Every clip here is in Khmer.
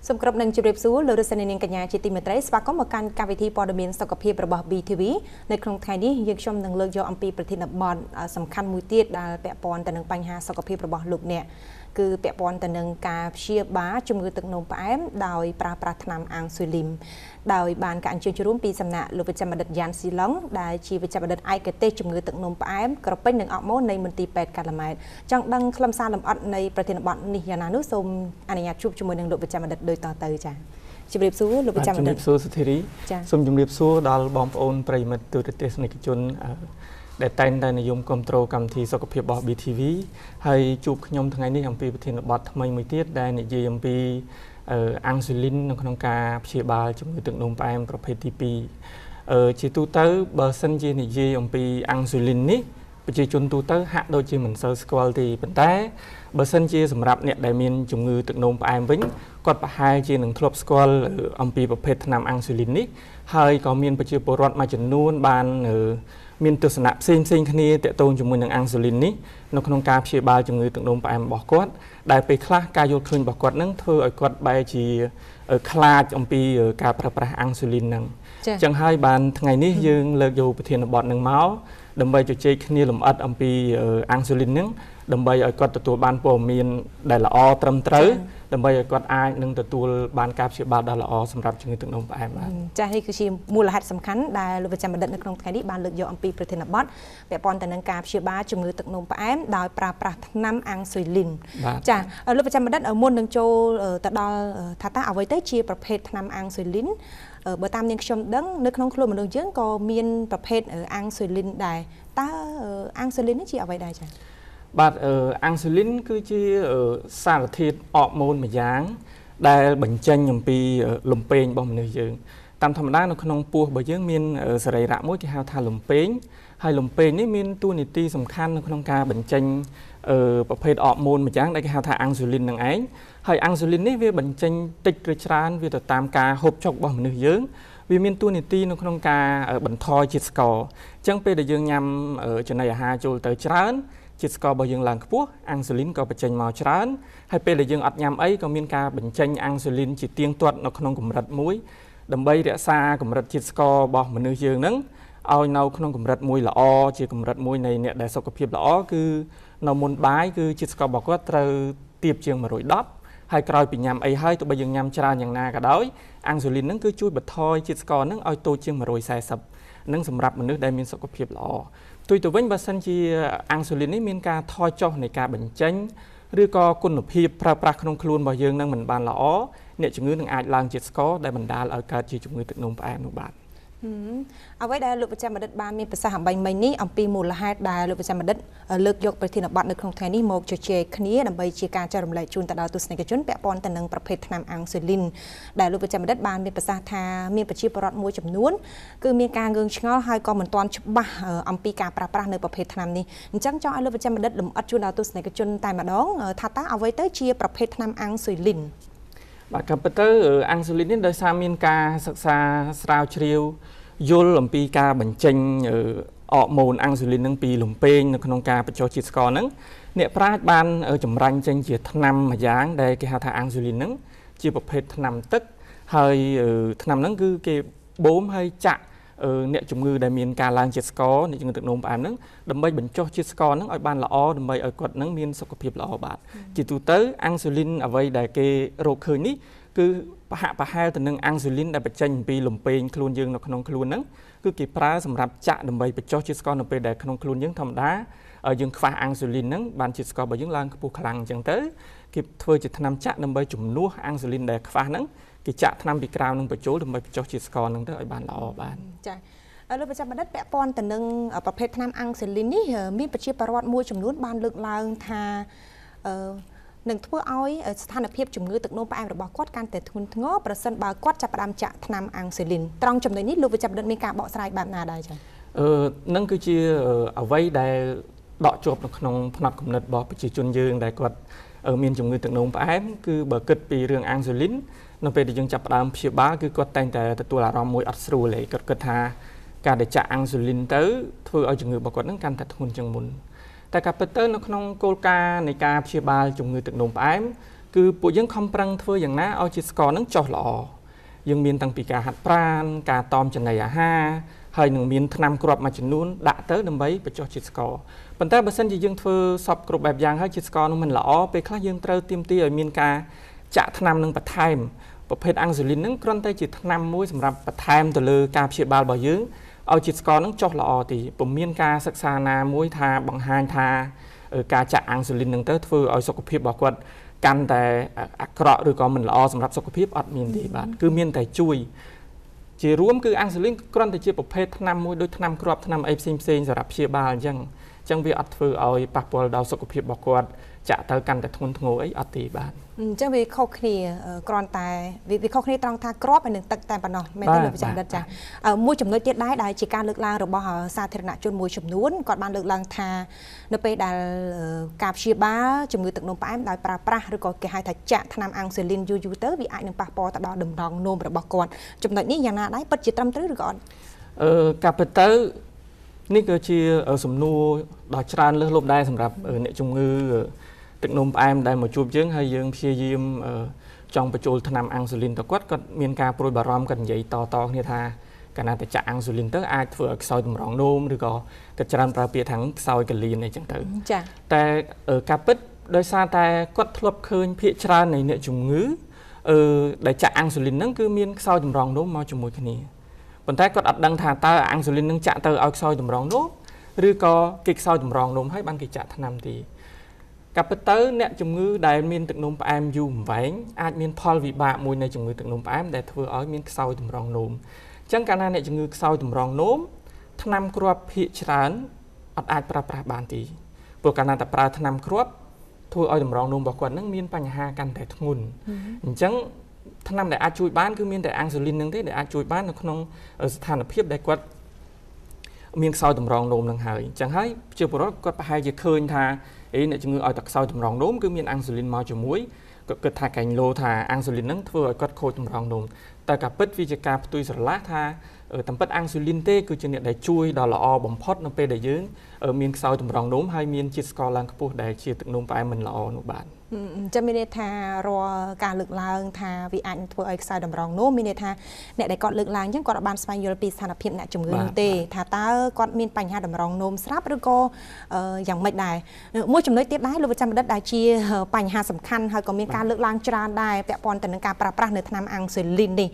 สมกรบหนึ่งจุดเรียบสู้โลดสนินกัญญาจิติเมตรัยสวัสดิ์ก็มาการการวิธีปอดเมียนสกปรกระบบ BTV ในครั้งไทยนี้ยังชมหนังเลือกยออัมปีประเทศบอลสำคัญมุติดาแปะปอนแต่หนึ่งปัญหาสกปรกระบบลูกเนี่ยคือแปะปอนแต่หนึ่งการเชียบ้าจมือตึกนมแอมดาวปราปราธนามอังสุลิมดาวบานการเชิญชวนปีสำนักลูกประจำบัดยันสีหลงได้ชีประจำบัดไอเกตจมือตึกนมแอมกระเป็นหนึ่งออกโมในมณฑล8กาลไมจังดังคลำซาลำอัดในประเทศบอลนิยานานุสมอันนี้ชุบจมือหนึ่งลูกประจำบัดโดยต่อเติจ้าจุดเรียบสู้ลูกประจำบัดจุดเรียบสู้สุธิริสมจุดเรียบสู้ดอลบอมโอนปริมาตุเตสในกิจนได้แต่งได้ในยมกรมโตรกรรมทีสกปรกบอ BTV ให้จูบขยมทั้งไงนี่อัมพีประเทศบอททำไมมือเตี้ยได้ในยีอัมพีอังสุลินในขนมกาเชียบาจมือตึกนมไปประเภทที่ปีจีตูเตอร์เบอร์ซันจีในยีอัมพีอังสุลินนี่ปัจจุบันตูเตอร์หักโดยจีเหมือนเซอร์สกอลตีเป็นแต่เบอร์ซันจีสำหรับเนี่ยได้มีจมือตึกนมไปวิ่งกดปะไฮจีหนึ่งทลบสกอลอัมพีประเภทนำอังสุลินนี่ให้ก็มีปัจจุบันรถมาจนนู่นบานมีตัวสนับซิงคณีแต่ตรงจมูกอย่างอังสุลินนี้นกนงกาเชียบาจมูกตึกนมไปบอกกอดได้ไปคลาการโยนคืนบอกกอดนั่งเธอไอ้กอดใบจีคลาจอมปีการประปราอังสุลินนั่งจังให้บานทั้งไงนี้ยังเลิกอยู่ประเทศบอดหนึ่งเมาส์ดำใบจะเจคณีลมอัดอมปีอังสุลินนั่งดำใบไอ้กอดตัวบานโปมีนได้ละอตรมเต๋อดำใบไอ้กอดอายนั่งตัวบานกาเชียบาได้ละอสำหรับจมูกตึกนมไปมาจะให้คือชีมูลหัดสำคัญได้เราประจำบัดในครั้งไทยนี้บานเลิกอยู่อมปีประเทศบอดแบบปอนแต่นังกาเชียบาจมูกตึกนมไปได้ปราปราน้ำอังสุลินจ้ะเราประจำบัดในมูลนังโจแต่ดอท่าตาเอาไว้ได้เชียประเภทน้ำอังสุลินเบอร์ตามยังชมดังนึกน้องครัวมันเยอะก็มีนประเภทอังสุลินได้ตาอังสุลินนี่เชียเอาไว้ได้จ้ะบาดอังสุลินคือเชียสารทิศออกมูลมาอย่างได้บรรจัยอย่างปีลมเป็นบ่มเนื้อเยอะตามธรรมดาในขนมปูบ่เยอะมีนสลายระมุ้ยที่หาทาลมเป็นให้ลมเป็นนี่มีนตัวนิตีสำคัญในขนมกาบรรจัยประเภทออกมูลมาอย่างได้หาทาอังสุลินนั่งไอ้ให้อังสุลินนี่เวียบรรจัยติดกระชานเวียตามกาหบจกบ่มเนื้อเยอะวิมีนตัวนิตีในขนมกาบรรทอยจิตสกอจังเป็นได้ยังยำจนในหาจูเตอร์ชานจิตสกอร์บยังหลังพวกอังสุลินก็เป็นจังมาชานให้เป็นได้ยังอัดยำไอ้ก็มีการบรรจัยอังสุลินจิตเตียงตัวในขนมกลุ่มรัดมุ้ยดำใบเรียซากลุ่มรัดจิตสกอร์บอกมันเนื้อเยอะนั้นเอาเนาขนมกลุ่มรัดมุ้ยละอ้อจีกลุ่มรัดมุ้ยในเนี่ยได้สกปรกละอ้อคือเนามุนบายคือจิตสกอร์บอกว่าเตอเตียบเชียงมาโรยดับให้กลายเป็นยำไอ้ให้ตัวใบยังยำชราอย่างนาก็ได้อังสุลินนั้นคือช่วยบัดทอยจิตสกอร์นั้นเอาตัวเชียงมาโรยใส่สับนั่งสำหรับมันเนื้อได้มีสกปรกละอ้อตัววิ่งบาสันจีอังสุลินนี่มีการทอยจ่อในการบัญจัยหรือก็คุณภาพพระปรากนครูนบ่ยังนั่งเหมือนบานละอ้อเนี่ยจงเงินอาจล้างจิตสกอได้บรรดาเอาการจีจงเงินตึกนมไปอนุบาลเอาไว้ได้ลูกประจำบัดบานมีภาษาใบไม้นี้อัมปีมูลหัดได้ลูกประจำบัดเลิกยกประเทศบัดในครั้งไทยนี้โมกเจคนี้นำไปจีการจะรำไหลจูนตะดาวตุสในกระชนแปะปอนแต่หนึ่งประเภทนำอังสุลินได้ลูกประจำบัดบานมีภาษาทามีประชีพรอดมวยจำนวนคือมีการเงินชงให้ก็เหมือนตอนชุบบ้าอัมปีการปราบปรามในประเภทนำนี้จังจ้องลูกประจำบัดหลุมอัดจูนดาวตุสในกระชนแต่มาดองท่าตาเอาไว้เตอร์เชียประเภทนำอังสุลินบากับเตอร์อังสุลินนี่โดยสามีการศึกษาสาวเชียวยุลปีกาบัญจัยออกมูลอังสุลินนั่งปีหลุมเป้งในขนมกาประโจจิตสกอนั่งเนี่ยปราดบานจำรังจังเจียทนำมาอย่างได้เกี่ยวกับอังสุลินนั่งจีประเภททนำตึกให้ทนำนั่งคือเก็บโบมให้จะเนี่ยจมือได้มีการล้างจิตสกอเนี่ยจึงตึกนมปานนั่งดำใบบรรจุจิตสกอนั่งเอาบานละอ้อดำใบเอากดนั่งมีสกปรกละอ้อบาดจิตตุเตอร์อังสุลินเอาไว้ได้เก็บโรคคืนนี้คือปะหะปะหายแต่หนึ่งอังสุลินได้ไปจังปีหลุมเปงคลูนยืงในขนมคลูนนั้นคือเก็บปลาสำหรับจะดำไปไปจ่อจิตสกอร์ในไปได้ขนมคลูนยืงธรรมดายืงฟ้าอังสุลินนั้นบานจิตสกอร์ไปยืงล่างปูคลังจังเตอเก็บเทอจิตนำจะดำไปจุ่มนัวอังสุลินได้ฟ้านั้นกิจะนำปีกราวนึงไปโจ้ดำไปไปจ่อจิตสกอร์นึงเตอไอ้บานละออบานใช่เราประจำบัดแปะปอนแต่หนึ่งประเภทน้ำอังสุลินนี่มีประชีพประวัติมวยจำนวนบานเลือกลางทาหนึ่งทั่วอ้อยสถานเพียบจุ่มเงือตึกโนปแอมหรือบกอดการแต่ทุนง้อประสันบากอดจับประดามจะทำอังสุลินตรองจำนวนนี้ลูกประจำเดินมีการเบาสลายแบบนาได้ใช่นั่นคือที่เอาไว้ได้ดอกจบในขนมผนักกำเนิดบอกประชีจุนยืงได้กอดมีนจุ่มเงือตึกโนปแอมคือเบิกเกิดปีเรื่องอังสุลินนั่นเป็นยังจับประดามเพียบ้าคือกอดแต่งแต่ตัวละรอมวยอัศรูเลยกอดกระทาการได้จะอังสุลินเตอร์เพื่อเอาจุ่มเงือบกอดนั่งการแต่ทุนจังมุนแต่กับเตอร์ในขนมโกลกาในการเพียบาจุ่มเงือตึกโนปแอม គឺពួកយើងខំប្រឹងធ្វើយ៉ាងណាឲ្យជាតិស្ករហ្នឹងចុះល្អយើងមានតាំងពីការហាត់ប្រាណការតមចំណីអាហារហើយនឹងមានថ្នាំគ្រាប់មួយចំនួនដាក់ទៅដើម្បីបញ្ចុះជាតិស្ករប៉ុន្តែបើសិនជាយើងធ្វើសពគ្រប់បែបយ៉ាងហើយជាតិស្ករនោះមិនល្អពេលខ្លះយើងត្រូវទាមទារឲ្យមានការចាក់ថ្នាំនឹងបន្ថែមប្រភេទអាំងស៊ូលីនហ្នឹងគ្រាន់តែជាថ្នាំមួយសម្រាប់បន្ថែមទៅលើការព្យាបាលរបស់យើងឲ្យជាតិស្ករហ្នឹងចុះល្អទីពុំមានការសិក្សាណាមួយថាបង្ហាញថាការចាក់អាំងស៊ូលីនហ្នឹងទៅធ្វើឲ្យសុខភាពរបស់គាត់កាន់តែអាក្រក់ឬក៏មិនល្អសម្រាប់សុខភាពអត់មានទេបាទគឺមានតែជួយជារួមគឺអាំងស៊ូលីនគ្រាន់តែជាប្រភេទថ្នាំមួយដូចថ្នាំគ្រាប់ថ្នាំអីផ្សេងសម្រាប់ព្យាបាលអញ្ចឹងវាអត់ធ្វើឲ្យប៉ះពាល់ដល់សុខភាពរបស់គាត់ចាក់ទៅកាន់តែធ្ងន់ធ្ងរអីអត់ទេបាទអញ្ចឹងវាខុសគ្នាគ្រាន់តែវាខុសគ្នាត្រង់ថាគ្រាប់ហើយនឹងទឹកតែប៉ុណ្ណោះមែនទេលោកវិជ្ជបណ្ឌិតចាមួយចំណុចទៀតដែរដែលជាការលើកឡើងរបស់សាធារណជនមួយចំនួនគាត់បានលើកឡើងថានៅពេលដែលការព្យាបាលជំងឺទឹកនោមផ្អែមដោយប្រើប្រាស់ឬក៏គេហៅថាចាក់ថ្នាំអាំងស៊ូលីនយូរទៅវាអាចនឹងប៉ះពាល់ទៅដល់ដំណងនោមរបស់គាត់ចំណុចនេះយ៉ាងណាដែរពិតជាត្រឹមត្រូវឬក៏អត់ការពិតទៅនេះគឺជាសំណួរដ៏ច្រើនលើសលប់ដែរសម្រាប់អ្នកជំងឺទឹកនោមផ្អែមដែលមកជួបយើងហើយយើងព្យាយាមចង់បញ្ចូលថ្នាំអាំងស៊ូលីនទៅគាត់មានការព្រួយបារម្ភគាត់និយាយតគ្នាថាកាលណាតែចាក់អាំងស៊ូលីនទៅអាចធ្វើឲ្យខ្សោយតម្រងនោមឬក៏គាត់ច្រើនប្រើពាក្យថាខ្សោយកលៀនអីចឹងទៅចាតែការពិតដោយសារតែគាត់ធ្លាប់ឃើញភាគច្រើននៃអ្នកជំងឺដែលចាក់អាំងស៊ូលីនហ្នឹងគឺមានខ្សោយតម្រងនោមមកជាមួយគ្នាប៉ុន្តែគាត់អត់ដឹងថាតើអាំងស៊ូលីនហ្នឹងចាក់ទៅឲ្យខ្សោយតម្រងនោមឬក៏គេខ្សោយតម្រងនោមហើយបានគេចាក់ថ្នាំទេការពិតទៅអ្នកជំងឺដែលមានទឹកនោមផ្អែមយូរអង្វែងអាចមានផលវិបាកមួយនៃជំងឺទឹកនោមផ្អែមដែលធ្វើឲ្យមានខ្សោយតម្រងនោមអញ្ចឹងកាលណាអ្នកជំងឺខ្សោយតម្រងនោមថ្នាំគ្រាប់ភាគច្រើនអត់អាចប្រើប្រាស់បានទេព្រោះកាលណាតែប្រើថ្នាំគ្រាប់ធ្វើឲ្យតម្រងនោមរបស់គាត់នឹងមានបញ្ហាកាន់តែធ្ងន់អញ្ចឹងថ្នាំដែលអាចជួយបានគឺមានតែអាំងស៊ូលីននឹងទេដែលអាចជួយបាននៅក្នុងស្ថានភាពដែលគាត់មានខ្សោយតម្រងនោមនឹងហើយអញ្ចឹងហើយជាពលរដ្ឋគាត់ប្រហែលជាឃើញថាអ្នកជំងឺឲ្យតែខ្សោយតម្រងនោមគឺមានអាំងស៊ូលីនមកជាមួយគាត់គិតថាកែងលោថាអាំងស៊ូលីនហ្នឹងធ្វើឲ្យគាត់ខូចតម្រងនោមតែការពិតវាជាការផ្ទុយស្រឡះថាតាមពិតអាំងស៊ូលីនទេគឺជាអ្នកដែលជួយដល់ល្អបំផុតនៅពេលដែលយើងមានខ្សោយតម្រងនោមហើយមានជាតិស្ករឡើងខ្ពស់ដែលជាទឹកនោមផ្អែមមិនល្អនោះបាទចាំមានន័យថារាល់ការលើកឡើងថាវាអាចធ្វើឲ្យខ្សោយតម្រងនោមមានន័យថាអ្នកដែលគាត់លើកឡើងអញ្ចឹងគាត់បានស្វែងយល់ពីស្ថានភាពអ្នកជំងឺនោះទេថាតើគាត់មានបញ្ហាតម្រងនោមស្រាប់ឬក៏យ៉ាងម៉េចដែរមួយចំណុចទៀតដែរលោកវិជ្ជបណ្ឌិតដែលជាបញ្ហាសំខាន់ហើយក៏មានការលើកឡើងច្រើនដែរពាក់ព័ន្ធទៅនឹងការប្រើប្រាស់នៅថ្នាំអាំងស៊ូលីននេះ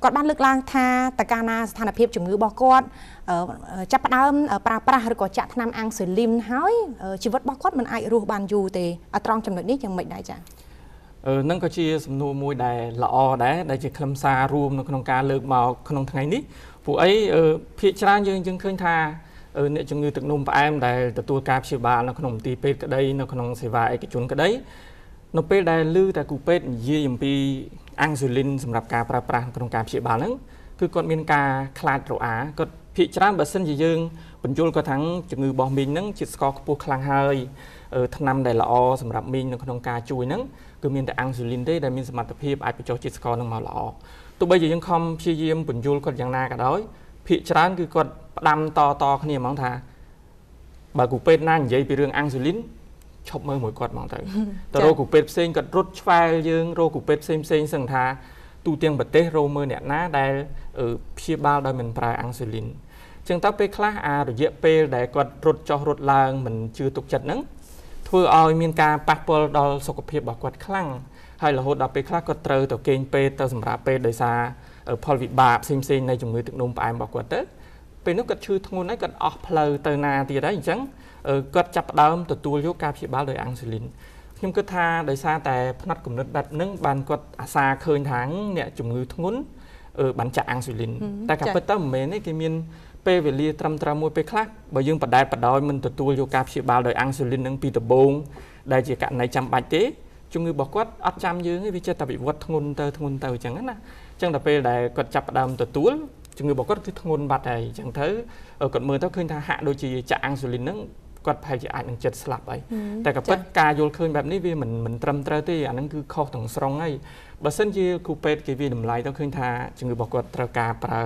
គាត់បានលើកឡើងថាតើកាលណាស្ថានភាពជំងឺរបស់គាត់ចាប់ផ្ដើមប្រើប្រាស់ឬក៏ចាក់ថ្នាំអាំងស៊ូលីនហើយជីវិតរបស់គាត់មិនអាចរស់បានយូរទេត្រង់ចំណុចនេះយ៉ាងម៉េចដែរចា៎នឹងក៏ជាសំណួរមួយដែលល្អដែរដែលជាខ្លឹមសាររួមនៅក្នុងការលើកមកក្នុងថ្ងៃនេះពួកអីភាគច្រើនយើងឃើញថាអ្នកជំងឺទឹកនោមផ្អែមដែលទទួលការព្យាបាលនៅក្នុងមន្ទីរពេទ្យក្តីនៅក្នុងសេវាឯកជនក្តីនៅពេលដែលឮតែគ្រូពេទ្យនិយាយអំពីអាំងស៊ូលីនសម្រាប់ការប្រើប្រាស់ក្នុងការព្យាបាលហ្នឹងគឺគាត់មានការខ្លាចរអាគាត់ភាគច្រើនបើសិនជាយើងបញ្យល់គាត់ថាជំងឺរបស់មីងហ្នឹងជាតិស្ករខ្ពស់ខ្លាំងហើយថ្នាំដែលល្អសម្រាប់មីងនៅក្នុងការជួយហ្នឹងគឺមានតែអាំងស៊ូលីនទេដែលមានសមត្ថភាពអាចបញ្ចុះជាតិស្ករហ្នឹងមកល្អទោះបីជាយើងខំព្យាយាមបញ្យល់គាត់យ៉ាងណាក៏ដោយភាគច្រើនគឺគាត់ផ្ដាំតគ្នាហ្មងថាបើគ្រូពេទ្យណានិយាយពីរឿងអាំងស៊ូលីនឈប់មើលមួយគាត់ហ្មងទៅរកគ្រូពេទ្យផ្សេងគាត់រត់ឆ្វែលយើងរកគ្រូពេទ្យផ្សេងសឹងថាទូទាំងប្រទេសរកមើលអ្នកណាដែលព្យាបាលដោយមិនប្រើអាំងស៊ូលីនអញ្ចឹងតើពេលខ្លះរយៈពេលដែលគាត់រត់ចុះរត់ឡើងមិនជឿទុកចិត្តហ្នឹងធ្វើឲ្យមានការប៉ះពាល់ដល់សុខភាពរបស់គាត់ខ្លាំងហើយរហូតដល់ពេលខ្លះគាត់ត្រូវទៅគេងពេទ្យទៅសម្រាប់ពេទ្យដោយសារផលវិបាកផ្សេងនៃជំងឺទឹកនោមផ្អែមរបស់គាត់ទៅពេលនោះគាត់ឈឺធ្ងន់ហើយគាត់អស់ផ្លូវទៅណាទៀតហើយអញ្ចឹងគាត់ចាប់ផ្ដើមទទួលយកការព្យាបាលដោយអាំងស៊ូលីនខ្ញុំគិតថាដោយសារតែផ្នត់គំនិតបែបហ្នឹងបានគាត់អាសាឃើញថាអ្នកជំងឺធ្ងន់បានចាក់អាំងស៊ូលីនតែការពិតទៅមិនមែនទេគេមានពេលវេលាត្រឹមត្រូវមួយពេលខ្លះបើយើងបដែតបដោយមិនទទួលយកការព្យាបាលដោយអាំងស៊ូលីននឹងពីដំបូងដែលជាករណីចាំបាច់ទេជំងឺរបស់គាត់អត់ចាំយើងទេវាចេះតែវិវត្តធ្ងន់ទៅអញ្ចឹងណាអញ្ចឹងដល់ពេលដែលគាត់ចាប់ផ្ដើមទទួលជំងឺរបស់គាត់គឺធ្ងន់បាត់ហើយអញ្ចឹងទៅគាត់មើលទៅឃើញថាហាក់ដូចជាចាក់អាំងស៊ូលីនហ្នឹងគាត់ប្រហែលជាអាចនឹងចិត្តស្លាប់ហើយតែក៏ពិតការយល់ឃើញបែបនេះវាមិនត្រឹមត្រូវទេអាហ្នឹងគឺខុសទាំងស្រុងហើយបើសិនជាគ្រូពេទ្យគេវាតម្លៃទៅឃើញថាជំងឺរបស់គាត់ត្រូវការប្រើ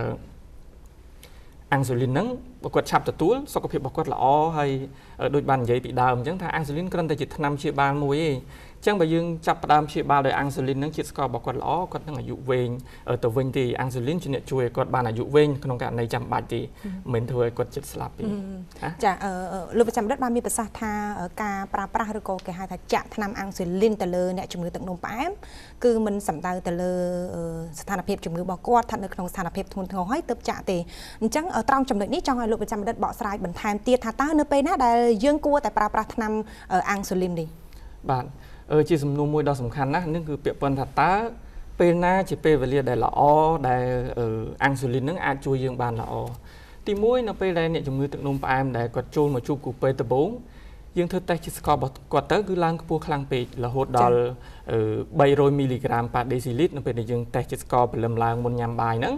អាំងស៊ូលីនហ្នឹង បើគាត់ឆាប់ទទួលសុខភាពរបស់គាត់ល្អហើយដូចបាននិយាយពីដើមអញ្ចឹងថាអាំងស៊ូលីនគ្រាន់តែជាថ្នាំព្យាបាលមួយទេអញ្ចឹងបើយើងចាប់ផ្ដើមព្យាបាលដោយអាំងស៊ូលីននឹងជាតិស្កររបស់គាត់ល្អគាត់នឹងអាយុវែងទៅវិញទេអាំងស៊ូលីនជាអ្នកជួយឲ្យគាត់បានអាយុវែងក្នុងករណីចាំបាច់ទេមិនធ្វើឲ្យគាត់ចិត្តស្លាប់ទេចាលោកប្រចាំរដ្ឋបានមានប្រសាសន៍ថាការប្រើប្រាស់ឬក៏គេហៅថាចាក់ថ្នាំអាំងស៊ូលីនទៅលើអ្នកជំងឺទឹកនោមផ្អែមគឺមិនសំដៅទៅលើស្ថានភាពជំងឺរបស់គាត់ស្ថិតនៅក្នុងស្ថានភាពធ្ងន់ធ្ងរហើយទើបចាក់ទេអញ្ចឹងត្រង់ចំណុចនេះចង់ឲ្យលោកប្រចាំរដ្ឋបកស្រាយបន្ថែមទៀតថាតើនៅពេលណាដែលយើងគួរតែប្រើប្រាស់ថ្នាំអាំងស៊ូលីននេះបាទជាសំណួរមួយដ៏សំខាន់ណាស់នេះគឺពាក់ព័ន្ធថាតើពេលណាជាពេលវេលាដែលល្អដែលអាំងស៊ូលីននឹងអាចជួយយើងបានល្អទី1នៅពេលដែលអ្នកជំងឺទឹកនោមផ្អែមដែលគាត់ចូលមកជួបគ្រូពេទ្យដំបូងយើងធ្វើតេស្តជាតិស្កររបស់គាត់ទៅគឺឡើងខ្ពស់ខ្លាំងពេករហូតដល់300មីលីក្រាមប៉ាដេស៊ីលីត្រនៅពេលដែលយើងតេស្តជាតិស្ករព្រលឹមឡើងមុនញ៉ាំបាយហ្នឹង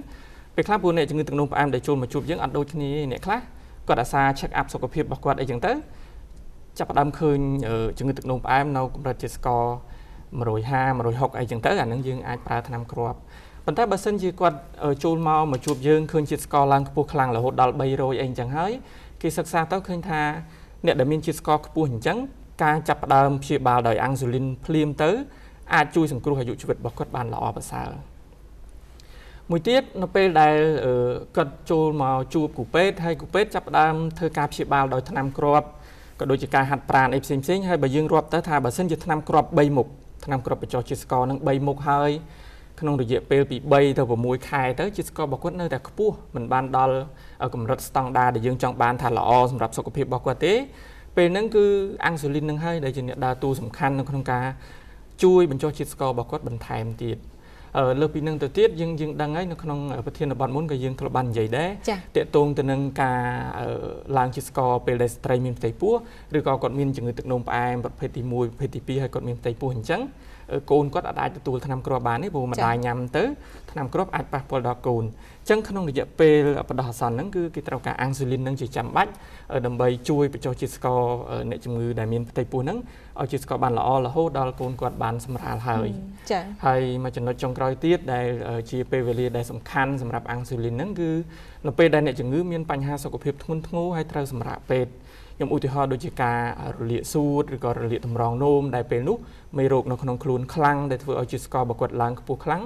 ពេលខ្លះពួកអ្នកជំងឺទឹកនោមផ្អែមដែលចូលមកជួបយើងអត់ដូចគ្នាអ្នកខ្លះគាត់អាសា check up សុខភាពរបស់គាត់អីចឹងទៅចាប់ផ្ដើមឃើញជំងឺទឹកនោមផ្អែមនៅកម្រិតជាតិស្ករ150 160អីចឹងទៅអានឹងយើងអាចប្រើថ្នាំគ្រាប់ប៉ុន្តែបើសិនជាគាត់ចូលមកជួបយើងឃើញជាតិស្ករឡើងខ្ពស់ខ្លាំងរហូតដល់300អីចឹងហើយគេសិក្សាទៅឃើញថាអ្នកដែលមានជាតិស្ករខ្ពស់អញ្ចឹងការចាប់ផ្ដើមព្យាបាលដោយអាំងស៊ូលីនភ្លាមទៅអាចជួយសង្គ្រោះអាយុជីវិតរបស់គាត់បានល្អប្រសើរមួយទៀតនៅពេលដែលគាត់ចូលមកជួបគ្រូពេទ្យហើយគ្រូពេទ្យចាប់ផ្ដើមធ្វើការព្យាបាលដោយថ្នាំគ្រាប់ក៏ដូចជាការហាត់ប្រាណអីផ្សេងៗហើយបើយើងរាប់ទៅថាបើសិនជាថ្នាំគ្រាប់3មុខថ្នាំគ្រាប់បញ្ចុះជាតិស្ករនឹង3មុខហើយក្នុងរយៈពេលពី3ទៅ6ខែទៅជាតិស្កររបស់គាត់នៅតែខ្ពស់មិនបានដល់កម្រិតស្តង់ដារដែលយើងចង់បានថាល្អសម្រាប់សុខភាពរបស់គាត់ទេពេលហ្នឹងគឺអាំងស៊ូលីននឹងហើយដែលជាអ្នកដើរតួសំខាន់នៅក្នុងការជួយបញ្ចុះជាតិស្កររបស់គាត់បន្ថែមទៀតលើពីនឹងទៅទៀតយើងដឹងហើយនៅក្នុងប្រធានបទមុនក៏យើងធ្លាប់បាននិយាយដែរតាក់ទងទៅនឹងការឡើងជាតិស្ករពេលដែលស្ត្រីមានផ្ទៃពោះឬក៏គាត់មានជំងឺទឹកនោមផ្អែមប្រភេទទី1ប្រភេទទី2ហើយគាត់មានផ្ទៃពោះអញ្ចឹងកូនគាត់អាចទទួលថ្នាំគ្រាប់បានទេព្រោះម្ដាយញ៉ាំទៅថ្នាំគ្រាប់អាចប៉ះពាល់ដល់កូនអញ្ចឹងក្នុងរយៈពេលបដោះអាសន្នហ្នឹងគឺគេត្រូវការអាំងស៊ូលីននឹងជាចាំបាច់ដើម្បីជួយបញ្ចុះជាតិស្ករអ្នកជំងឺដែលមានផ្ទៃពោះហ្នឹងឲ្យជាតិស្ករបានល្អរហូតដល់កូនគាត់បានសម្រាលហើយចា៎ហើយមួយចំណុចចុងក្រោយទៀតដែលជាពេលវេលាដែលសំខាន់សម្រាប់អាំងស៊ូលីនហ្នឹងគឺនៅពេលដែលអ្នកជំងឺមានបញ្ហាសុខភាពធ្ងន់ធ្ងរហើយត្រូវសម្រាកពេទ្យខ្ញុំឧទាហរណ៍ដូចជាការរលាកសួតឬក៏រលាកតម្រងនោមដែលពេលនោះមេរោគនៅក្នុងខ្លួនខ្លាំងដែលធ្វើឲ្យជាតិស្កររបស់គាត់ឡើងខ្ពស់ខ្លាំង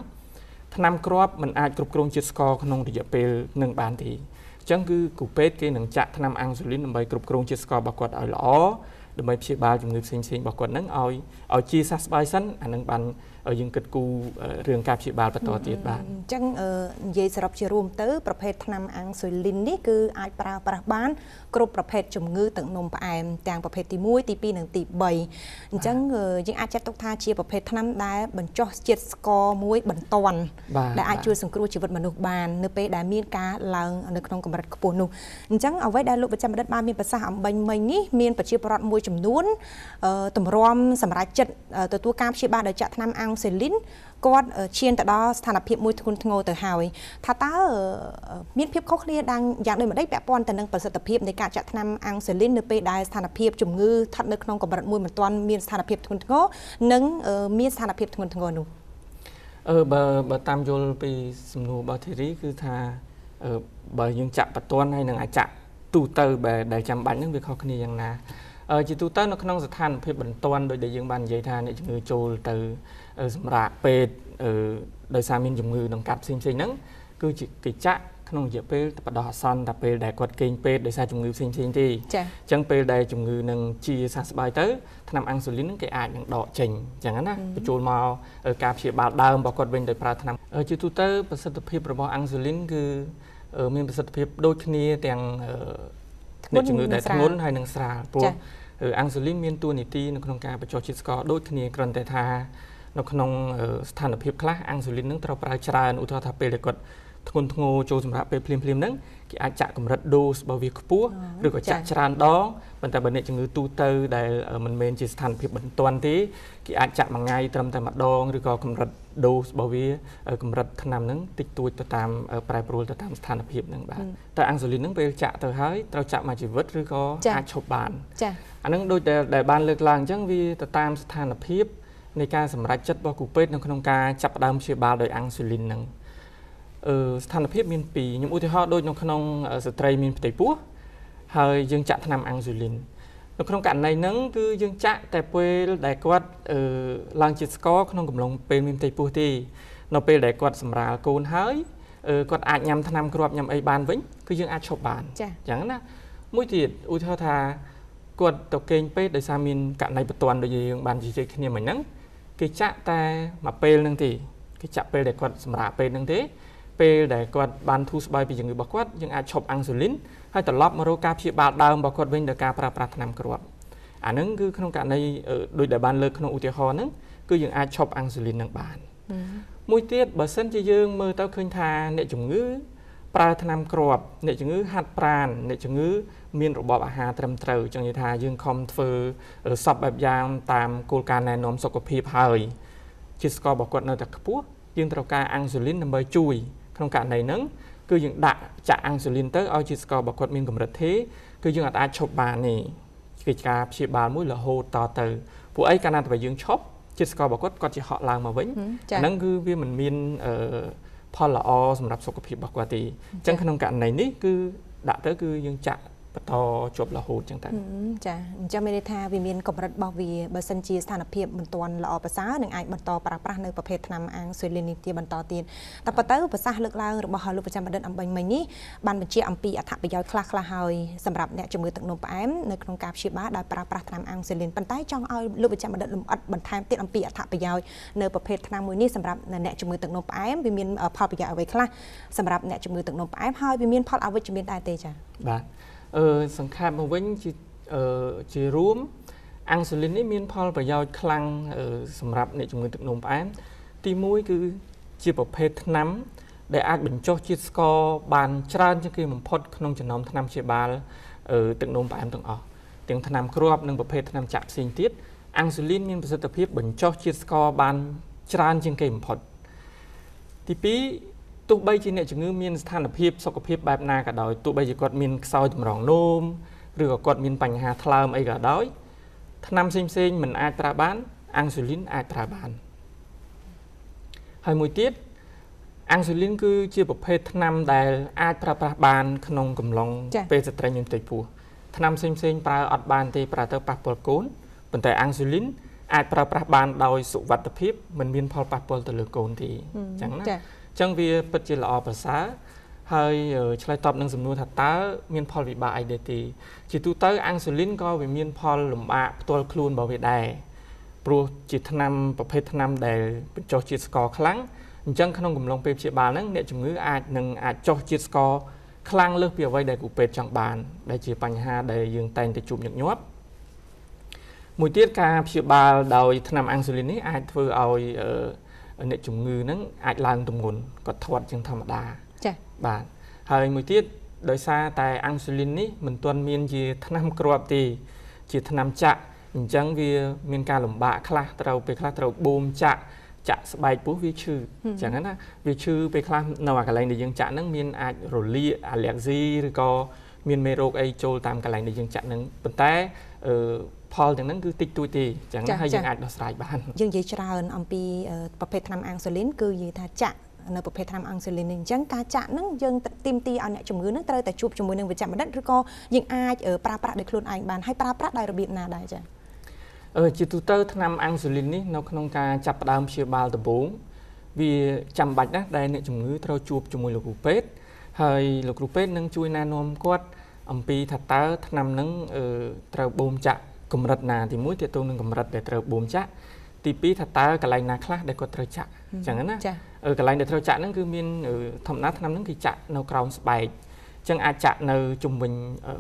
ថ្នាំគ្រាប់មិនអាចគ្រប់គ្រងជាតិស្ករក្នុងរយៈពេលនឹងបានទេអញ្ចឹងគឺគ្រូពេទ្យគេនឹងចាក់ថ្នាំអាំងស៊ូលីនដើម្បីគ្រប់គ្រងជាតិស្កររបស់គាត់ឲ្យល្អដើម្បីព្យាបាលជំងឺផ្សេងៗរបស់គាត់ហ្នឹងឲ្យជាសះស្បើយសិនអានឹងបានយើងគិតគូររឿងការព្យាបាលបន្តទៀតបាទអញ្ចឹងនិយាយសរុបជារួមទៅប្រភេទថ្នាំអាំងស៊ូលីននេះគឺអាចប្រើប្រាស់បានគ្រប់ប្រភេទជំងឺទឹកនោមផ្អែមទាំងប្រភេទទី1ទី2និងទី3អញ្ចឹងយើងអាចចាត់ទុកថាជាប្រភេទថ្នាំដែលបញ្ចុះជាតិស្ករមួយបន្ទាន់ដែលអាចជួយសង្គ្រោះជីវិតមនុស្សបាននៅពេលដែលមានការឡើងនៅក្នុងកម្រិតខ្ពស់នោះអញ្ចឹងអ្វីដែលលោកប្រចាំរដ្ឋបានមានប្រសាសន៍អំបញ្ញមិញនេះមានប្រជាពលរដ្ឋមួយចំនួនទម្រាំសម្រាប់ចិត្តទទួលការព្យាបាលដោយចាក់ថ្នាំអាំងស៊ូលីនគាត់ឈានទៅដល់ស្ថានភាពមួយធ្ងន់ធ្ងរទៅហើយថាតើមានភាពខុសគ្នាយ៉ាងដូចម្តេចពាក់ព័ន្ធទៅនឹងប្រសិទ្ធភាពនៃការចាក់ថ្នាំអាំងស៊ូលីននៅពេលដែលស្ថានភាពជំងឺស្ថិតនៅក្នុងកម្រិតមួយមិនទាន់មានស្ថានភាពធ្ងន់ធ្ងរនិងមានស្ថានភាពធ្ងន់ធ្ងរនោះបើតាមយល់ពីសំណួររបស់ធីរីគឺថាបើយើងចាក់បន្ទាន់ហើយនឹងអាចចាក់ទូទៅដែលចាំបាច់ហ្នឹងវាខុសគ្នាយ៉ាងណាជាទូទៅនៅក្នុងស្ថានភាពបន្ទាន់ដោយដែលយើងបាននិយាយថាអ្នកជំងឺចូលទៅសម្រាប់ពេទ្យដោយសារមានជំងឺដង្កាត់ផ្សេងៗហ្នឹងគឺជាគេចាក់ក្នុងរយៈពេលបដោះអាសន្នតែពេលដែលគាត់គេងពេទ្យដោយសារជំងឺផ្សេងៗទេអញ្ចឹងពេលដែលជំងឺនឹងជាសះស្បើយទៅថ្នាំអាំងស៊ូលីនហ្នឹងគេអាចនឹងដកចេញអញ្ចឹងណាបញ្ចូលមកការព្យាបាលដើមរបស់គាត់វិញដោយប្រើថ្នាំជាទូទៅប្រសិទ្ធភាពរបស់អាំងស៊ូលីនគឺមានប្រសិទ្ធភាពដូចគ្នាទាំងអ្នកជំងឺដែលធ្ងន់ហើយនឹងស្រាលព្រោះអាំងស៊ូលីនមានតួនាទីនៅក្នុងការបញ្ចុះជាតិស្ករដូចគ្នាគ្រាន់តែថានៅក្នុងស្ថានភាពខ្លះអាំងស៊ូលីននឹងត្រូវប្រើច្រើនឧទាហរណ៍ថាពេលដែលគាត់ធ្ងន់ធ្ងរចូលសម្រាប់ពេលភ្លាមៗហ្នឹងគេអាចចាក់កម្រិតដូសរបស់វាខ្ពស់ឬក៏ចាក់ច្រើនដងប៉ុន្តែបើអ្នកជំងឺទូទៅដែលមិនមែនជាស្ថានភាពបន្ទាន់ទេគេអាចចាក់មួយថ្ងៃត្រឹមតែម្ដងឬក៏កម្រិតដូសរបស់វាកម្រិតថ្នាំហ្នឹងតិចតួចទៅតាមប្រែប្រួលទៅតាមស្ថានភាពហ្នឹងបាទតែអាំងស៊ូលីនហ្នឹងពេលចាក់ទៅហើយត្រូវចាក់មួយជីវិតឬក៏អាចឈប់បានចា៎អាហ្នឹងដូចដែលបានលើកឡើងអញ្ចឹងវាទៅតាមស្ថានភាពនៃការសម្រេចចិត្តរបស់គ្រូពេទ្យនៅក្នុងការចាប់ផ្ដើមព្យាបាលដោយអាំងស៊ូលីនហ្នឹង ស្ថានភាពមានពីរខ្ញុំឧទាហរណ៍ដូចនៅក្នុងស្ត្រីមានផ្ទៃពោះហើយយើងចាក់ថ្នាំអាំងស៊ូលីននៅក្នុងករណីហ្នឹងគឺយើងចាក់តែពេលដែលគាត់ឡើងជាតិស្ករក្នុងកំឡុងពេលមានផ្ទៃពោះទេនៅពេលដែលគាត់សម្រាលកូនហើយគាត់អាចញ៉ាំថ្នាំគ្រាប់ញ៉ាំអីបានវិញគឺយើងអាចឈប់បានអញ្ចឹងណាមួយទៀតឧទាហរណ៍ថាគាត់ទៅគេងពេទ្យដោយសារមានករណីបន្ទាន់ដូចយើងបានជជែកគ្នាមិញហ្នឹងគេចាក់តែមួយពេលហ្នឹងទេគេចាក់ពេលដែលគាត់សម្រាលពេទ្យហ្នឹងទេពេលដែលគាត់បានធូរស្បើយពីជំងឺរបស់គាត់យើងអាចឈប់អាំងស៊ូលីនហើយត្រឡប់មករកការព្យាបាលដើមរបស់គាត់វិញដោយការប្រើប្រាស់ថ្នាំគ្រាប់អាហ្នឹងគឺក្នុងករណីដូចដែលបានលើកក្នុងឧទាហរណ៍ហ្នឹងគឺយើងអាចឈប់អាំងស៊ូលីននឹងបានមួយទៀតបើសិនជាយើងមើលទៅឃើញថាអ្នកជំងឺប្រើថ្នាំគ្រាប់អ្នកជំងឺហាត់ប្រាណអ្នកជំងឺមានរបបអាហារត្រឹមត្រូវចឹងនិយាយថាយើងខំធ្វើសពបែបយ៉ាងតាមគោលការណ៍ណែនាំសុខភាពហើយជាតិស្កររបស់គាត់នៅតែខ្ពស់យើងត្រូវការអាំងស៊ូលីនដើម្បីជួយក្នុងករណីហ្នឹងគឺយើងដាក់ចាក់អាំងស៊ូលីនទៅឲ្យជាតិស្កររបស់គាត់មានកម្រិតទេគឺយើងអាចឈប់បានទេគឺការព្យាបាលមួយរហូតតទៅពួកអីកាលណាតែយើងឈប់ជាតិស្កររបស់គាត់ជាហក់ឡើងមកវិញអាហ្នឹងគឺវាមិនមានផលល្អសម្រាប់សុខភាពរបស់គាត់ទេអញ្ចឹងក្នុងករណីនេះគឺដាក់ទៅគឺយើងចាក់បន្តជាប់រហូតចឹងទៅចាអញ្ចឹងមានន័យថាវាមានកម្រិតរបស់វាបើសិនជាស្ថានភាពមិនទាន់ល្អប្រសើរនឹងអាចបន្តប្រើប្រាស់នៅប្រភេទថ្នាំអាំងស៊ូលីននេះទៀតបន្តទៀតតែប៉ុន្តែប្រសាសន៍លើកឡើងរបស់លោកប្រចាំបណ្ឌិតអំបញ្ញមិញនេះបានបញ្ជាក់អំពីអត្ថប្រយោជន៍ខ្លះៗហើយសម្រាប់អ្នកជំងឺទឹកនោមផ្អែមនៅក្នុងការព្យាបាលដោយប្រើប្រាស់ថ្នាំអាំងស៊ូលីនប៉ុន្តែចង់ឲ្យលោកប្រចាំបណ្ឌិតលម្អិតបន្ថែមទៀតអំពីអត្ថប្រយោជន៍នៅប្រភេទថ្នាំមួយនេះសម្រាប់អ្នកជំងឺទឹកនោមផ្អែមវាមានផលប្រយោជន៍អ្វីខ្លះសម្រាប់អ្នកជំងឺទឹកនោមផ្អែមហើយវាមានផលអវិជ្ជមានដែរទេចា៎បាទសង្ខេបមកវិញជារួមអាំងស៊ូលីននេះមានផលប្រយោជន៍ខ្លាំងសម្រាប់អ្នកជំងឺទឹកនោមផ្អែមទី1គឺជាប្រភេទថ្នាំដែលអាចបញ្ចុះជាតិស្ករបានច្រើនជាងគេបំផុតក្នុងចំណោមថ្នាំព្យាបាលទឹកនោមផ្អែមទាំងអស់ទាំងថ្នាំគ្រាប់និងប្រភេទថ្នាំចាក់ផ្សេងទៀតអាំងស៊ូលីនមានប្រសិទ្ធភាពបញ្ចុះជាតិស្ករបានច្រើនជាងគេបំផុតទី2ទោះបីជាអ្នកជំងឺមានស្ថានភាពសុខភាពបែបណាក៏ដោយទោះបីជាគាត់មានខ្សោយតម្រងនោមឬក៏គាត់មានបញ្ហាថ្លើមអីក៏ដោយថ្នាំផ្សេងៗមិនអាចប្រើបានអាំងស៊ូលីនអាចប្រើបានហើយមួយទៀតអាំងស៊ូលីនគឺជាប្រភេទថ្នាំដែលអាចប្រើប្រាស់បានក្នុងកំឡុងពេលស្ត្រីមានផ្ទៃពោះថ្នាំផ្សេងៗប្រើអត់បានទេប្រើទៅប៉ះពាល់កូនប៉ុន្តែអាំងស៊ូលីនអាចប្រើប្រាស់បានដោយសុវត្ថិភាពមិនមានផលប៉ះពាល់ទៅលើកូនទេអញ្ចឹងណាចឹងវាពិតជាល្អប្រសើរហើយឆ្លើយតបនឹងសំណួរថាតើមានផលវិបាកអីដែរទេជាទូទៅអាំងស៊ូលីនក៏វាមានផលលំបាកផ្ទាល់ខ្លួនរបស់វាដែរព្រោះជាថ្នាំប្រភេទថ្នាំដែលបញ្ចុះជាតិស្ករខ្លាំងអញ្ចឹងក្នុងកំឡុងពេលព្យាបាលហ្នឹងអ្នកជំងឺអាចចុះជាតិស្ករខ្លាំងលើសពីអ្វីដែលគ្រូពេទ្យចង់បានដែលជាបញ្ហាដែលយើងតែងតែជួបញឹកញាប់មួយទៀតការព្យាបាលដោយថ្នាំអាំងស៊ូលីននេះអាចធ្វើឲ្យអ្នកជំងឺហ្នឹងអាចឡើងទម្ងន់គាត់ធាត់ជាងធម្មតាចា៎បាទហើយមួយទៀតដោយសារតែអាំងស៊ូលីននេះមិនទាន់មានជាថ្នាំគ្រាប់ទេជាថ្នាំចាក់អញ្ចឹងវាមានការលំបាកខ្លះពេលខ្លះត្រូវបូមចាក់ស្បែកពោះវាឈឺអញ្ចឹងណាវាឈឺពេលខ្លះនៅកន្លែងដែលយើងចាក់ហ្នឹងមានអាចរលាកអាឡែកស៊ីឬក៏មានមេរោគអីចូលតាមកន្លែងដែលយើងចាក់ហ្នឹងប៉ុន្តែផលទាំងហ្នឹងគឺតិចតួចទេអញ្ចឹងហើយយើងអាចដោះស្រាយបានយើងនិយាយច្រើនអំពីប្រភេទថ្នាំអាំងស៊ូលីនគឺនិយាយថាចាក់នៅប្រភេទថ្នាំអាំងស៊ូលីននេះអញ្ចឹងការចាក់ហ្នឹងយើងទីមទីឲ្យអ្នកជំងឺហ្នឹងត្រូវតែជួបជាមួយនឹងវេជ្ជបណ្ឌិតឬក៏យើងអាចប្រើប្រាស់ដោយខ្លួនឯងបានហើយប្រើប្រាស់ដោយរបៀបណាដែរចា៎ជាទូទៅថ្នាំអាំងស៊ូលីននេះនៅក្នុងការចាប់ផ្ដើមព្យាបាលដំបូងវាចាំបាច់ណាស់ដែលអ្នកជំងឺត្រូវជួបជាមួយលោកគ្រូពេទ្យហើយលោកគ្រូពេទ្យនឹងជួយណែនាំគាត់អំពីថាតើថ្នាំហ្នឹងត្រូវបូមចាក់កម្រិតណាទី1ទាក់ទងនឹងកម្រិតដែលត្រូវបូមចាក់ទី2ថាតើកន្លែងណាខ្លះដែលគាត់ត្រូវចាក់អញ្ចឹងណាកន្លែងដែលត្រូវចាក់ហ្នឹងគឺមានធម្មតាថ្នាំហ្នឹងគឺចាក់នៅក្រោមស្បែកអញ្ចឹងអាចចាក់នៅជុំវិញ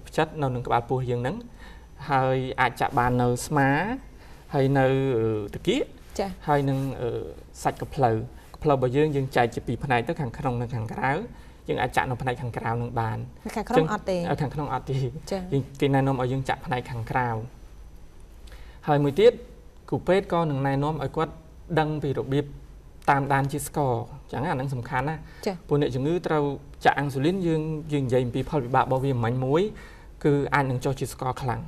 ផ្ចិតនៅនឹងក្បាលពោះយើងហ្នឹងហើយអាចចាក់បាននៅស្មាហើយនៅតាគៀកហើយនឹងសាច់កភ្លៅរបស់យើងចែកជាពីរផ្នែកទៅខាងក្នុងនិងខាងក្រៅយើងអាចចាក់នៅផ្នែកខាងក្រៅនឹងបានខាងក្នុងអត់ទេខាងក្នុងអត់ទេគេណែនាំឲ្យយើងចាក់ផ្នែកខាងក្រៅហើយមួយទៀតគ្រូពេទ្យក៏នឹងណែនាំឲ្យគាត់ដឹងពីរបៀបតាមដានជាតិស្ករអញ្ចឹងអានឹងសំខាន់ណាព្រោះអ្នកជំងឺត្រូវចាក់អាំងស៊ូលីនយើងនិយាយអំពីផលវិបាករបស់វាមិញមួយគឺអាចនឹងចុះជាតិស្ករខ្លាំង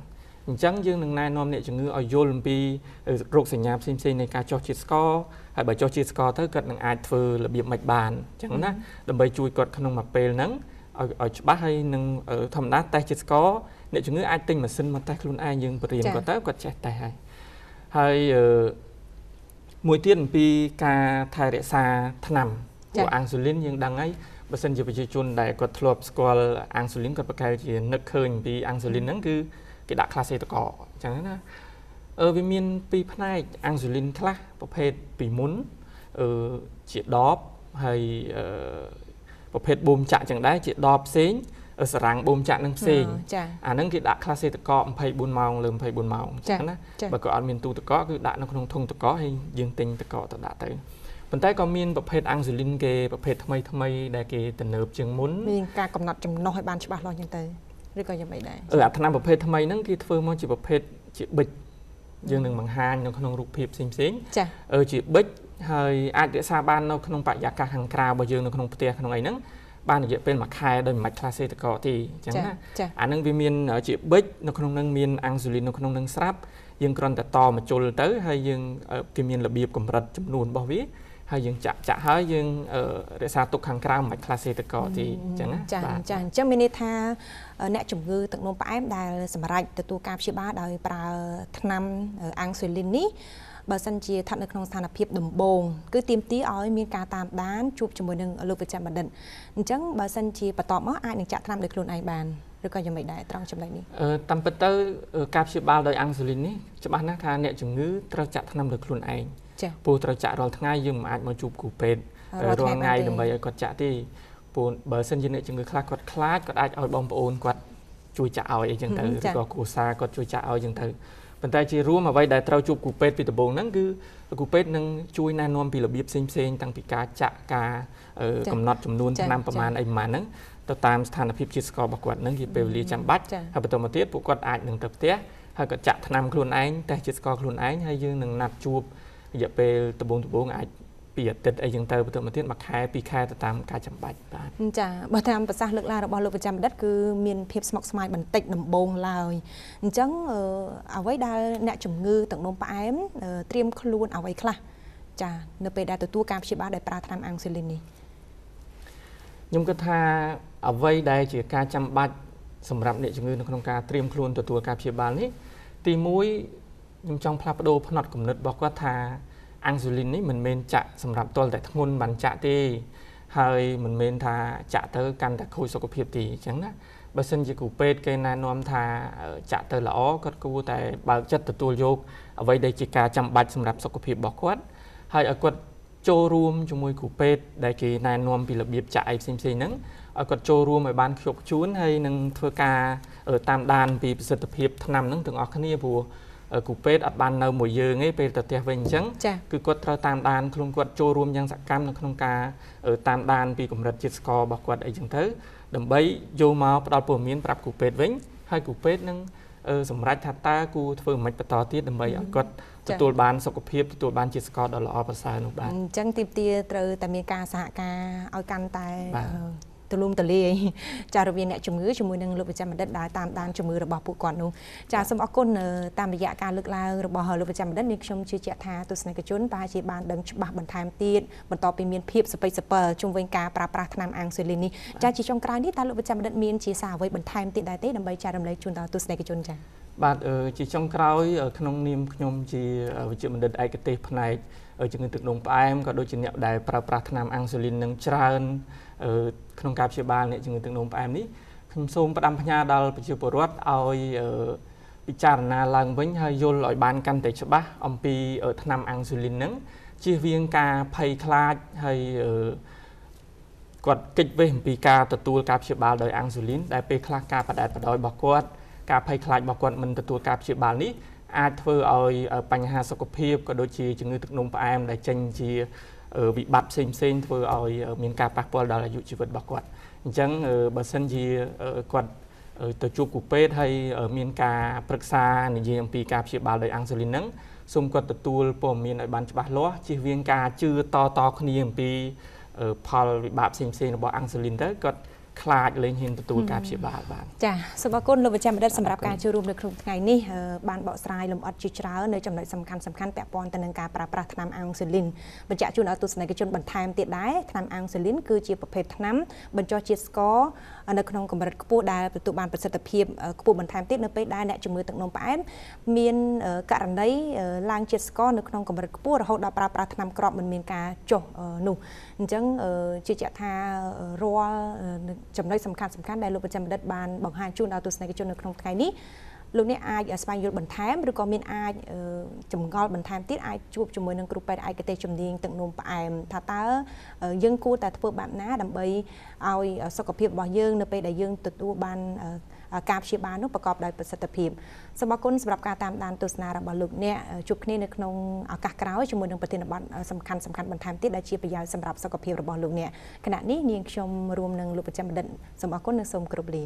អ អញ្ចឹងយើងនឹងណែនាំអ្នកជំងឺឲ្យយល់អំពីរោគសញ្ញាផ្សេងៗនៃការចុះជាតិស្ករហើយបើចុះជាតិស្ករទៅគាត់នឹងអាចធ្វើរបៀបមិនបានអញ្ចឹងណាដើម្បីជួយគាត់ក្នុងមួយពេលហ្នឹងឲ្យច្បាស់ហើយនឹងធម្មតាតេស្តជាតិស្ករអ្នកជំងឺអាចទិញម៉ាស៊ីនមកតេស្តខ្លួនឯងយើងបរៀនគាត់ទៅគាត់ចេះតេស្តហើយមួយទៀតអំពីការថែរក្សាថ្នាំព្រោះអាំងស៊ូលីនយើងដឹងហើយបើសិនជាប្រជាជនដែលគាត់ធ្លាប់ស្គាល់អាំងស៊ូលីនគាត់ប្រកែកជានឹកឃើញពីអាំងស៊ូលីនហ្នឹងគឺគេដាក់ក្លាសេតកអញ្ចឹងណាវាមានពីរផ្នែកអាំងស៊ូលីនខ្លះប្រភេទពីមុនជាដបហើយប្រភេទបូមចាក់ចឹងដែរជាដបផ្សេងសារ៉ាំងបូមចាក់នឹងផ្សេងអាហ្នឹងគេដាក់ក្លាសេតក24ម៉ោងលើ24ម៉ោងអញ្ចឹងណាបើគាត់អត់មានទូទឹកកកគឺដាក់នៅក្នុងធុងទឹកកកហើយយើងទិញទឹកកកទៅដាក់ទៅប៉ុន្តែក៏មានប្រភេទអាំងស៊ូលីនគេប្រភេទថ្មីដែលគេទំនើបជាងមុនមានការកំណត់ចំណុះឲ្យបានច្បាស់លាស់ចឹងទៅឬក៏យ៉ាងម៉េចដែរអាថ្នាំប្រភេទថ្មីហ្នឹងគេធ្វើមកជាប្រភេទជាប៊ិចយើងនឹងបង្ហាញនៅក្នុងរូបភាពផ្សេងជាប៊ិចហើយអាចរក្សាបាននៅក្នុងបរិយាកាសខាងក្រៅរបស់យើងនៅក្នុងផ្ទះក្នុងអីហ្នឹងបានរយៈពេល1ខែដោយមិនខ្លាសេតកទេអញ្ចឹងណាអាហ្នឹងវាមានជាប៊ិចនៅក្នុងហ្នឹងមានអាំងស៊ូលីននៅក្នុងហ្នឹងស្រាប់យើងគ្រាន់តែតមកជុលទៅហើយយើងគេមានរបៀបកម្រិតចំនួនរបស់វាហើយយើងចាក់ហើយយើងរក្សាទុកខាងក្រៅមិនខ្លាសេតកទេអញ្ចឹងណាចាអញ្ចឹងមានន័យថាអ្នកជំងឺទឹកនោមផ្អែមដែលសម្រេចទទួលការព្យាបាលដោយប្រើថ្នាំអាំងស៊ូលីននេះបើសិនជាស្ថិតនៅក្នុងស្ថានភាពដំបូងគឺទាមទារឲ្យមានការតាមដានជួបជាមួយនឹងលោកវិជ្ជបណ្ឌិតអញ្ចឹងបើសិនជាបន្ទាប់មកអាចនឹងចាក់ថ្នាំដោយខ្លួនឯងបានឬក៏យ៉ាងម៉េចដែរត្រង់ចំណុចនេះតាមពិតទៅការព្យាបាលដោយអាំងស៊ូលីននេះច្បាស់ណាស់ថាអ្នកជំងឺត្រូវចាក់ថ្នាំដោយខ្លួនឯងព្រោះត្រូវចាក់រាល់ថ្ងៃយើងមិនអាចមកជួបគ្រូពេទ្យរាល់ថ្ងៃដើម្បីឲ្យគាត់ចាក់ទេព្រោះបើសិនជាអ្នកជំងឺខ្លះគាត់ខ្លាចគាត់អាចឲ្យបងប្អូនគាត់ជួយចាក់ឲ្យអីចឹងទៅឬក៏គ្រួសារគាត់ជួយចាក់ឲ្យចឹងទៅប៉ុន្តែជារួមអ្វីដែលត្រូវជួបគ្រូពេទ្យពីដំបូងហ្នឹងគឺគ្រូពេទ្យនឹងជួយណែនាំពីរបៀបផ្សេងតាំងពីការចាក់ការកំណត់ចំនួនថ្នាំប្រមាណអីប្រមាណហ្នឹងទៅតាមស្ថានភាពជាតិស្កររបស់គាត់ហ្នឹងជាពេលវេលាចាំបាច់ហើយបន្តមកទៀតពួកគាត់អាចនឹងទៅផ្ទះហើយគាត់ចាក់ថ្នាំខ្លួនឯងតេស្តជាតិស្ករខ្លួនឯងហើយយើងនឹងណាត់ជួបរយៈពេលដំបូងអាចពីអាទិត្យអីចឹងទៅបន្តមកទៀត1ខែ2ខែទៅតាមការចាំបាច់បាទចាបើតាមប្រសាសន៍លើកឡើងរបស់លោកប្រចាំបណ្ឌិតគឺមានភាពស្មុគស្មាញបន្តិចដំបូងឡើយអញ្ចឹងអ្វីដែលអ្នកជំងឺទឹកនោមផ្អែមត្រៀមខ្លួនអ្វីខ្លះចានៅពេលដែលទទួលការព្យាបាលដោយប្រើថ្នាំអាំងស៊ូលីននេះខ្ញុំគិតថាអ្វីដែលជាការចាំបាច់សម្រាប់អ្នកជំងឺនៅក្នុងការត្រៀមខ្លួនទទួលការព្យាបាលនេះទី1ខ្ញុំចង់ផ្លាស់ប្ដូរផ្នត់គំនិតរបស់គាត់ថាអាំងស៊ូលីននេះមិនមែនចាក់សម្រាប់ទាល់តែធ្ងន់បានចាក់ទេហើយមិនមែនថាចាក់ទៅកាន់តែខូចសុខភាពទេអញ្ចឹងណាបើសិនជាគ្រូពេទ្យគេណែនាំថាចាក់ទៅល្អគាត់គួរតែបើកចិត្តទទួលយកអ្វីដែលជាការចាំបាច់សម្រាប់សុខភាពរបស់គាត់ហើយឲ្យគាត់ចូលរួមជាមួយគ្រូពេទ្យដែលគេណែនាំពីរបៀបចាក់អីផ្សេងៗហ្នឹងឲ្យគាត់ចូលរួមឲ្យបានខ្ជាប់ខ្ជួនហើយនឹងធ្វើការតាមដានពីប្រសិទ្ធភាពថ្នាំហ្នឹងទាំងអស់គ្នាព្រោះគ្រូពេទ្យអត់បាននៅមួយយើងទេពេលទៅផ្ទះវិញអញ្ចឹងគឺគាត់ត្រូវតាមដានខ្លួនគាត់ចូលរួមយ៉ាងសកម្មនៅក្នុងការតាមដានពីកម្រិតជាតិស្កររបស់គាត់អីចឹងទៅដើម្បីយកមកផ្ដល់ព័ត៌មានប្រាប់គ្រូពេទ្យវិញហើយគ្រូពេទ្យនឹងសម្រេចថាតើគួរធ្វើមិនបន្តទៀតដើម្បីឲ្យគាត់ទទួលបានសុខភាពទទួលបានជាតិស្ករដ៏ល្អប្រសើរនោះបាទអញ្ចឹងទីផ្ទាត្រូវតែមានការសហការឲ្យកាន់តែទូលំទូលាយចារវាងអ្នកជំងឺជាមួយនឹងលោកវិជ្ជបណ្ឌិតដែលតាមដានជំងឺរបស់ពួកគាត់នោះចាសូមអរគុណតាមរយៈការលើកឡើងរបស់លោកវិជ្ជបណ្ឌិតនេះខ្ញុំជឿជាក់ថាទស្សនិកជនប្រហែលជាបានដឹងច្បាស់បន្ថែមទៀតបន្តពីមានភាពសពិសពិលជុំវិញការប្រើប្រាស់ថ្នាំអាំងស៊ូលីននេះចាជាចុងក្រោយនេះតើលោកវិជ្ជបណ្ឌិតមានជាសារអ្វីបន្ថែមទៀតដែរទេដើម្បីចែករំលែកជូនដល់ទស្សនិកជនចាបាទជាចុងក្រោយក្នុងនាមខ្ញុំជាវិជ្ជបណ្ឌិតឯកទេសផ្នែកជំងឺទឹកនោមផ្អែមក៏ដូចជាអ្នកដែលប្រើប្រាស់ថ្នាំអាំងស៊ូលីននឹងច្រើនក្នុងការព្យាបាលអ្នកជំងឺទឹកនោមផ្អែមនេះខ្ញុំសូមផ្ដាំផ្ញើដល់ប្រជាពលរដ្ឋឲ្យពិចារណាឡើងវិញហើយយល់ឲ្យបានកាន់តែច្បាស់អំពីថ្នាំអាំងស៊ូលីនហ្នឹងជៀសវាងការភ័យខ្លាចហើយគាត់គេចវេសអំពីការទទួលការព្យាបាលដោយអាំងស៊ូលីនដែលពេលខ្លះការបដិបដោយរបស់គាត់ការភ័យខ្លាចរបស់គាត់មិនទទួលការព្យាបាលនេះអាចធ្វើឲ្យបញ្ហាសុខភាពក៏ដូចជាជំងឺទឹកនោមផ្អែមដែលចេញជាវិបត្តិផ្សេងធ្វើឲ្យមានការប៉ះពាល់ដល់អាយុជីវិតរបស់គាត់អញ្ចឹងបើសិនជាគាត់ទៅជួបគ្រូពេទ្យហើយមានការប្រឹក្សានិយាយអំពីការព្យាបាលដោយអាំងស៊ូលីនហ្នឹងសូមគាត់ទទួលព័ត៌មានឲ្យបានច្បាស់លាស់ជៀសវាងការជឿតគ្នាអំពីផលវិបាកផ្សេងរបស់អាំងស៊ូលីនទៅគាត់ ខ្លាចលេងហ៊ានទទួលការព្យាបាលបានចាសូមអរគុណលោកវិជ្ជបណ្ឌិតសម្រាប់ការចូលរួមនៅក្នុងថ្ងៃនេះបានបកស្រាយលម្អិតជាច្រើននៅចំណុចសំខាន់ពាក់ព័ន្ធទៅនឹងការប្រើប្រាស់ថ្នាំអាំងស៊ូលីនបញ្ជាក់ជូនឲ្យទស្សនិកជនបន្ថែមទៀតដែរថ្នាំអាំងស៊ូលីនគឺជាប្រភេទថ្នាំបញ្ចុះជាតិស្ករនៅក្នុងកម្រិតខ្ពស់ដែលទទួលបានប្រសិទ្ធភាពខ្ពស់បន្ថែមទៀតនៅពេលដែលអ្នកជំងឺទឹកនោមផ្អែមមានករណីឡើងជាតិស្ករនៅក្នុងកម្រិតខ្ពស់រហូតដល់ប្រើប្រាស់ថ្នាំគ្រាប់មិនមានការចុះនោះអញ្ចឹងជឿជាក់ថារាល់ចំណុចសំខាន់ដែលលោកប្រចាំបណ្ឌិតបានបង្ហាញជូនដល់ទស្សនិកជននៅក្នុងថ្ងៃនេះលោកអ្នកអាចស្វែងយល់បន្ថែមឬក៏មានអាចចម្ងល់បន្ថែមទៀតអាចជួបជាមួយនឹងគ្រូពេទ្យឯកទេសជំនាញទឹកនោមផ្អែមថាតើយើងគួរតែធ្វើបែបណាដើម្បីឲ្យសុខភាពរបស់យើងនៅពេលដែលយើងទទួលបានការព្យាបាលនោះប្រកបដោយប្រសិទ្ធភាពសូមអរគុណសម្រាប់ការតាមដានទស្សនារបស់លោកអ្នកជួបគ្នានៅក្នុងឱកាសក្រោយជាមួយនឹងប្រធានបទសំខាន់បន្ថែមទៀតដែលជាប្រយោជន៍សម្រាប់សុខភាពរបស់លោកអ្នកគណៈនេះនាងខ្ញុំរួមនឹងលោកប្រចាំបណ្ឌិតសូមអរគុណនិងសូមគោរពលា